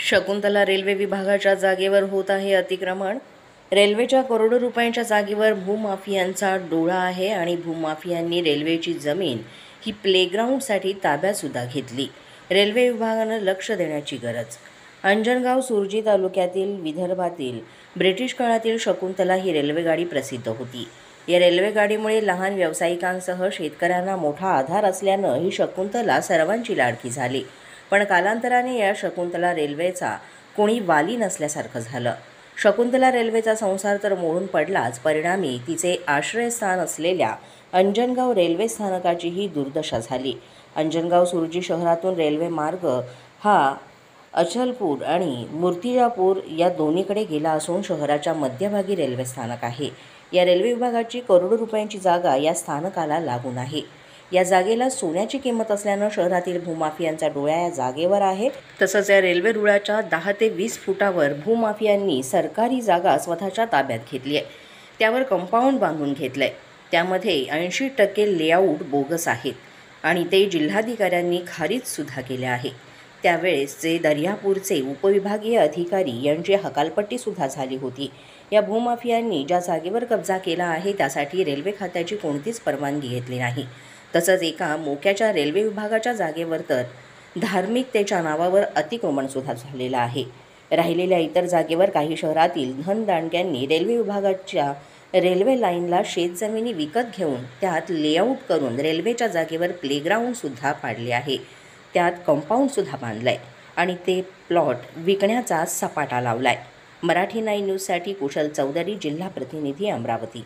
Shakuntala railway विभागाच्या जागेवर होत आहे अतिक्रमण। रेल्वेच्या करोडो रुपयांच्या जागेवर भूमाफियांचा डोळा आहे आणि भूमाफियांनी रेल्वेची जमीन ही प्लेग्राऊंडसाठी ताब्यातसुद्धा घेतली। रेल्वे विभागानं लक्ष देण्याची गरज। अंजनगाव सुरजी तालुक्यातील विदर्भातील ब्रिटिश काळातील शकुंतला ही रेल्वेगाडी प्रसिद्ध होती। या रेल्वेगाडीमुळे लहान व्यावसायिकांसह शेतकऱ्यांना मोठा आधार असल्यानं ही शकुंतला सर्वांची लाडकी झाली। पण कालांतराने या शकुंतला रेल्वेचा कोणी वाली नसल्यासारखं झालं। शकुंतला रेल्वेचा संसार तर मोडून पडलाच, परिणामी तिचे आश्रयस्थान असलेल्या अंजनगाव रेल्वे स्थानकाचीही दुर्दशा झाली। अंजनगाव सुरजी शहरातून रेल्वे मार्ग हा अचलपूर आणि मूर्तिजापूर या दोन्हीकडे गेला असून शहराच्या मध्यभागी रेल्वे स्थानक आहे। या रेल्वे विभागाची करोडो रुपयांची जागा या स्थानकाला लागून आहे। या जागेला सोन्याची किंमत असल्यानं शहरातील भूमाफियांचा डोळा या जागेवर आहे। तसंच या रेल्वे रुळाच्या 10 ते 20 फुटावर भूमाफियांनी सरकारी जागा स्वतःच्या ताब्यात घेतली आहे। त्यावर कंपाऊंड बांधून घेतलंय। त्यामध्ये 80% लेआउट बोगस आहेत आणि ते जिल्हाधिकाऱ्यांनी खारिजसुद्धा केले आहे। त्यावेळेसचे दर्यापूरचे उपविभागीय अधिकारी यांची हकालपट्टीसुद्धा झाली होती। या भूमाफियांनी ज्या जागेवर कब्जा केला आहे त्यासाठी रेल्वे खात्याची कोणतीच परवानगी घेतली नाही। तसंच एका मोक्याच्या रेल्वे विभागाच्या जागेवर तर धार्मिकतेच्या नावावर अतिक्रमणसुद्धा झालेलं आहे। राहिलेल्या इतर जागेवर काही शहरातील धनदांडग्यांनी रेल्वे विभागाच्या रेल्वे लाईनला शेतजमिनी विकत घेऊन त्यात लेआउट करून रेल्वेच्या जागेवर प्लेग्राऊंडसुद्धा पाडले आहे। त्यात कंपाऊंडसुद्धा बांधलंय आणि ते प्लॉट विकण्याचा सपाटा लावलाय। मराठी 9 न्यूजसाठी कुशल चौधरी, जिल्हा प्रतिनिधी, अमरावती।